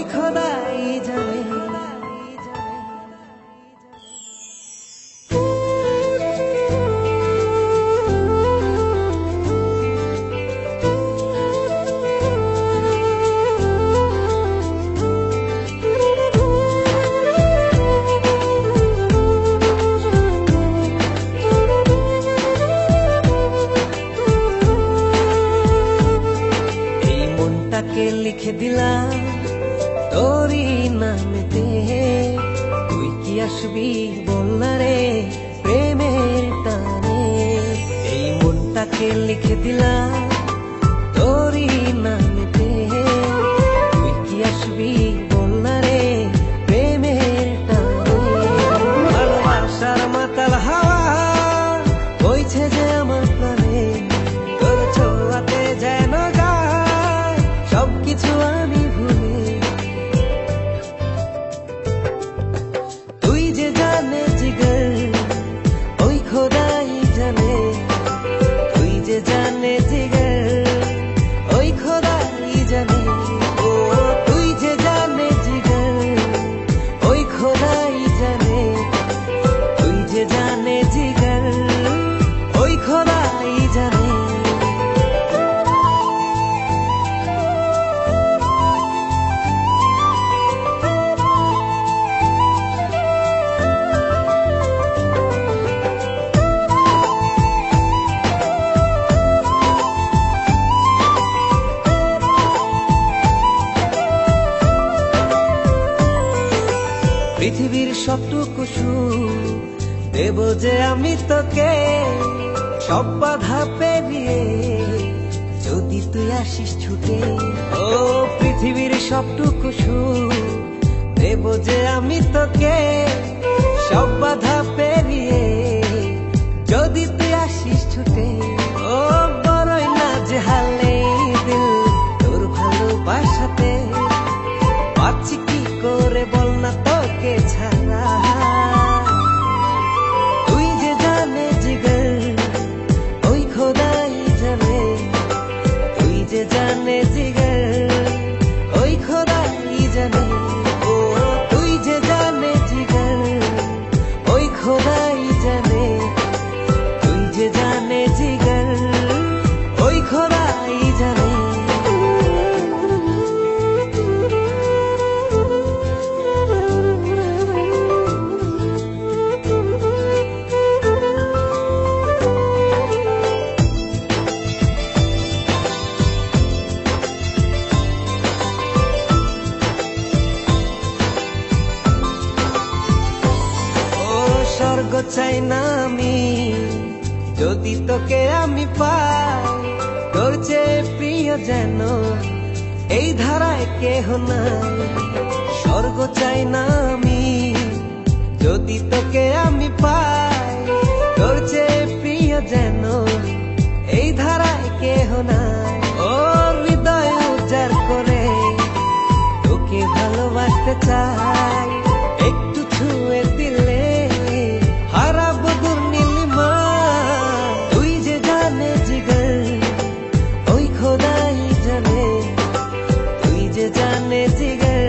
ওই খোদাই জানে। লিখে দিলাম তোরই নামেতে, তুই কি আসবি বল না রে প্রেমের টানে। এই মনটাকে লিখে দিলাম তোরই নামেতে, তুই কি আসবি বল না রে প্রেমের টানে। ভালোবাসার মাতাল হাওয়া বইছে যে আমার প্রাণে, তোর ছোঁয়াতে যেন সবকিছু আমি ভুলে। তুই যে জানে জিগর ওই খোদাই জানে, তুই যে জানে জিগর ওই খোদাই জানে। ও তুই যে জানে জিগর ওই খোদাই জানে, তুই যে জানে জিগর ওই খোদাই জানে। পৃথিবীর সবটুকু সুখ দেব যে আমি তোকে, সব বাধা পেরিয়ে যদি তুই আসিস ছুটে। ও পৃথিবীর সবটুকু সুখ দেব যে আমি তোকে, সব বাধা পেরিয়ে যদি তুই আসিস ছুটে। ও বড়ই না যে হালে দিল তোর ভালোবাসাতে, পাচ্ছি কি করে বল না তোকে ছাড়া। তুই যে জানে জিগর ওই খোদাই জানে, তুই যে জানে জিগর ওই খোদাই জানে। ও তুই যে জানে জিগর ওই খোদাই জানে, তুই যে জানে জিগর ওই খোদাই জানে। স্বর্গ চাই না আমি যদি তোকে আমি পাই, তোর চেয়ে প্রিয় যেন এই ধারায় কেহ নাই। স্বর্গ চাই না আমি যদি তোকে আমি পাই, তোর চেয়ে প্রিয় যেন এই ধারায় কেহ নাই। ও হৃদয় উজাড় করে তোকে ভালোবাসতে চাই, একটু ছুঁয়ে দিলে হারাবো দুর্নীলিমা। তুই যে জানে জিগর ওই খোদাই জানে, তুই যে জানে জিগর